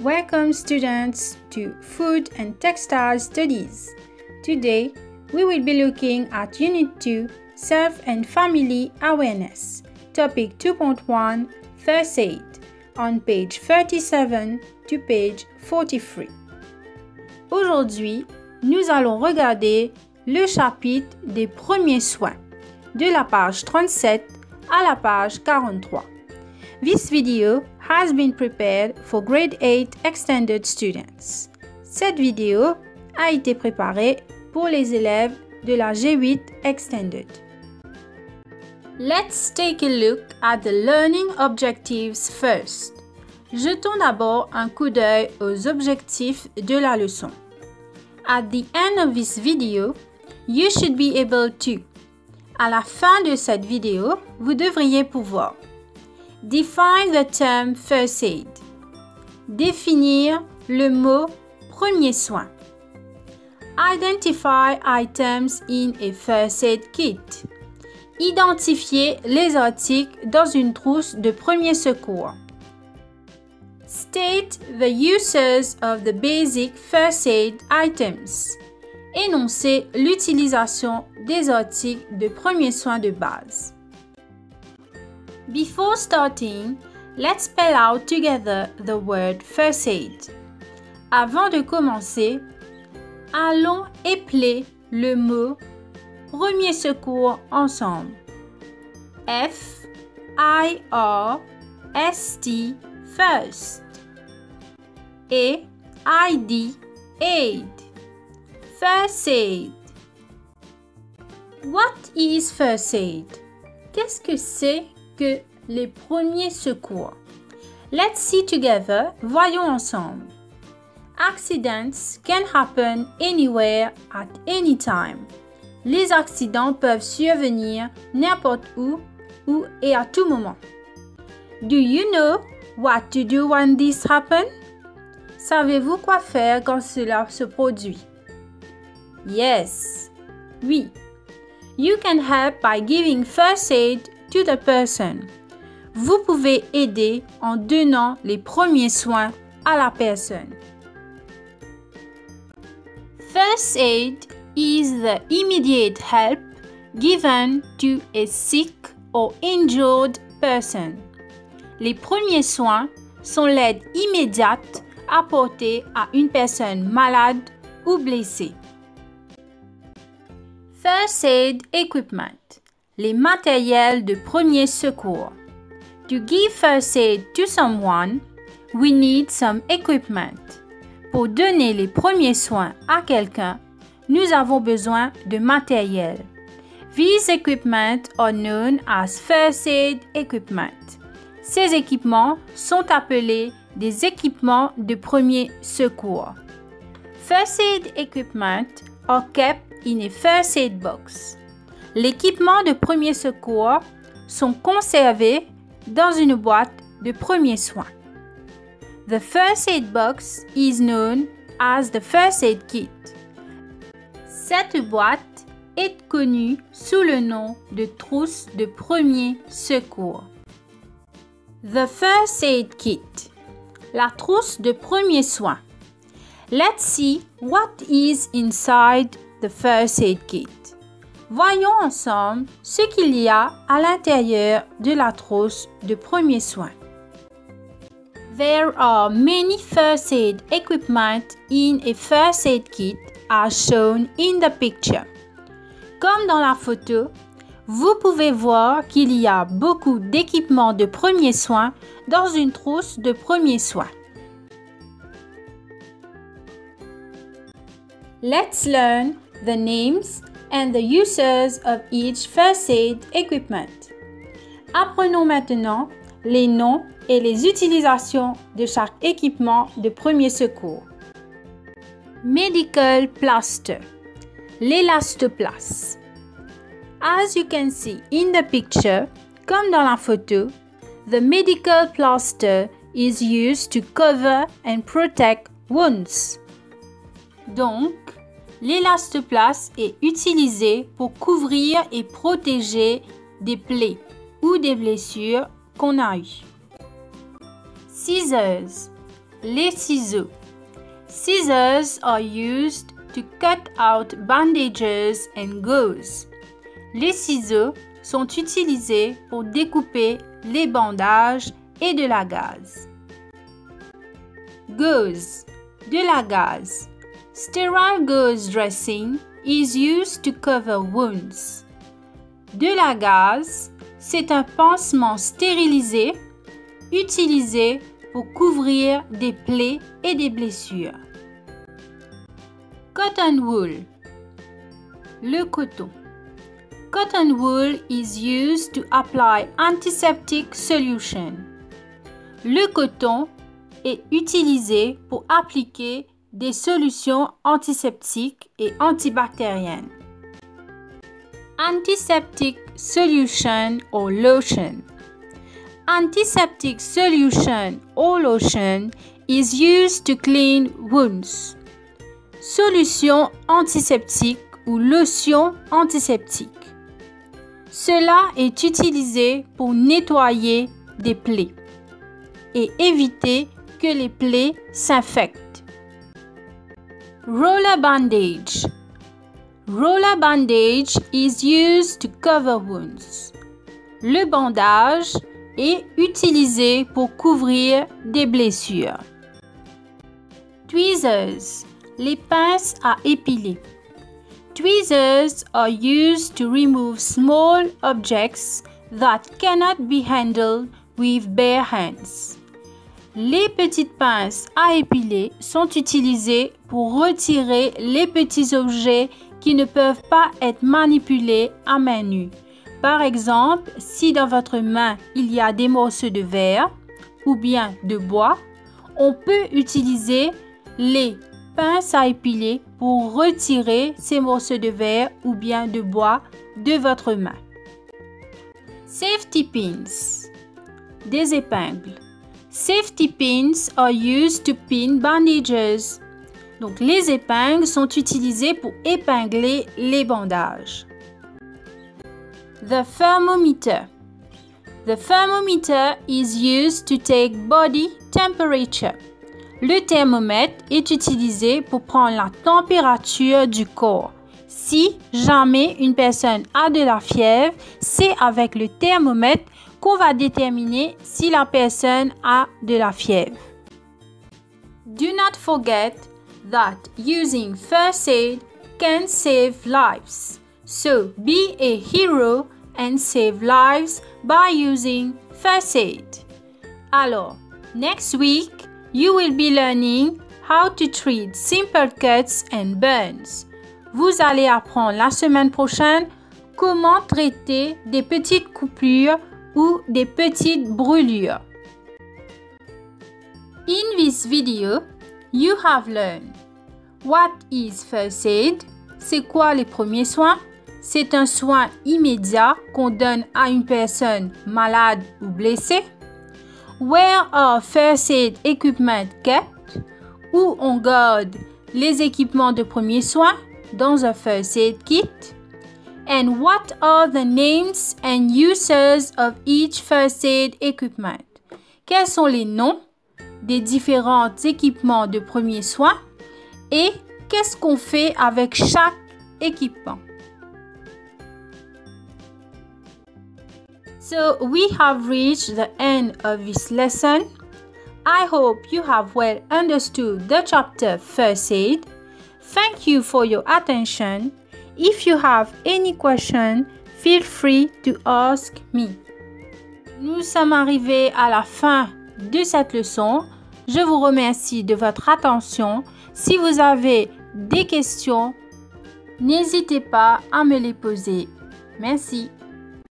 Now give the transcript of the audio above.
Welcome students to Food and Textile Studies. Today, we will be looking at Unit 2, Self and Family Awareness, Topic 2.1, First Aid, on page 37 to page 43. Aujourd'hui, nous allons regarder le chapitre des premiers soins, de la page 37 à la page 43. This video has been prepared for grade 8 extended students. Cette vidéo a été préparée pour les élèves de la G8 extended. Let's take a look at the learning objectives first. Jetons d'abord un coup d'œil aux objectifs de la leçon. At the end of this video, you should be able to. À la fin de cette vidéo, vous devriez pouvoir define the term first aid. Définir le mot premier soin. Identify items in a first aid kit. Identifier les articles dans une trousse de premier secours. State the uses of the basic first aid items. Énoncer l'utilisation des articles de premier soin de base. Before starting, let's spell out together the word first aid. Avant de commencer, allons épeler le mot premier secours ensemble. F-I-R-S-T, first. Et I-D, aid. First aid. What is first aid? Qu'est-ce que c'est que les premiers secours? Let's see together. Voyons ensemble. Accidents can happen anywhere at any time. Les accidents peuvent survenir n'importe où et à tout moment. Do you know what to do when this happens? Savez-vous quoi faire quand cela se produit? Yes. Oui. You can help by giving first aid to the person. Vous pouvez aider en donnant les premiers soins à la personne. First aid is the immediate help given to a sick or injured person. Les premiers soins sont l'aide immédiate apportée à une personne malade ou blessée. First aid equipment. Les matériels de premier secours. To give first aid to someone, we need some equipment. Pour donner les premiers soins à quelqu'un, nous avons besoin de matériel. These equipment are known as first aid equipment. Ces équipements sont appelés des équipements de premier secours. First aid equipment are kept in a first aid box. L'équipement de premier secours sont conservés dans une boîte de premiers soins. The first aid box is known as the first aid kit. Cette boîte est connue sous le nom de trousse de premier secours. The first aid kit. La trousse de premier soin. Let's see what is inside the first aid kit. Voyons ensemble ce qu'il y a à l'intérieur de la trousse de premier soin. There are many first aid equipment in a first aid kit as shown in the picture. Comme dans la photo, vous pouvez voir qu'il y a beaucoup d'équipements de premiers soins dans une trousse de premiers soins. Let's learn the names and the uses of each first aid equipment. Apprenons maintenant les noms et les utilisations de chaque équipement de premier secours. Medical plaster. L'élastoplace. As you can see in the picture, comme dans la photo, the medical plaster is used to cover and protect wounds. Donc, l'élastoplace est utilisé pour couvrir et protéger des plaies ou des blessures qu'on a eues. Scissors. les ciseaux. Scissors are used to cut out bandages and gauze. Les ciseaux sont utilisés pour découper les bandages et de la gaze. Gauze, de la gaze. Sterile gauze dressing is used to cover wounds. De la gaze, c'est un pansement stérilisé utilisé pour couvrir des plaies et des blessures. Cotton wool, le coton. Cotton wool is used to apply antiseptic solution. Le coton est utilisé pour appliquer des solutions antiseptiques et antibactériennes. Antiseptic solution or lotion. Antiseptic solution or lotion is used to clean wounds. Solution antiseptique ou lotion antiseptique. Cela est utilisé pour nettoyer des plaies et éviter que les plaies s'infectent. Roller bandage. Roller bandage is used to cover wounds. Le bandage est utilisé pour couvrir des blessures. Tweezers, les pinces à épiler. Tweezers are used to remove small objects that cannot be handled with bare hands. Les petites pinces à épiler sont utilisées pour retirer les petits objets qui ne peuvent pas être manipulés à main nue. Par exemple, si dans votre main il y a des morceaux de verre ou bien de bois, on peut utiliser les pinces à épiler pour retirer ces morceaux de verre ou bien de bois de votre main. Safety pins, des épingles. Safety pins are used to pin bandages. Donc, les épingles sont utilisées pour épingler les bandages. The thermometer. The thermometer is used to take body temperature. Le thermomètre est utilisé pour prendre la température du corps. Si jamais une personne a de la fièvre, c'est avec le thermomètre qu'on va déterminer si la personne a de la fièvre. Do not forget that using first aid can save lives. So be a hero and save lives by using first aid. Alors, next week, you will be learning how to treat simple cuts and burns. Vous allez apprendre la semaine prochaine comment traiter des petites coupures ou des petites brûlures. In this video, you have learned what is first aid, c'est quoi les premiers soins? C'est un soin immédiat qu'on donne à une personne malade ou blessée. Where are first aid equipment kept? Où on garde les équipements de premiers soins dans un first aid kit? And what are the names and uses of each first aid equipment? Quels sont les noms des différents équipements de premiers soins et qu'est-ce qu'on fait avec chaque équipement? So we have reached the end of this lesson. I hope you have well understood the chapter First Aid. Thank you for your attention. If you have any question, feel free to ask me. Nous sommes arrivés à la fin de cette leçon. Je vous remercie de votre attention. Si vous avez des questions, n'hésitez pas à me les poser. Merci.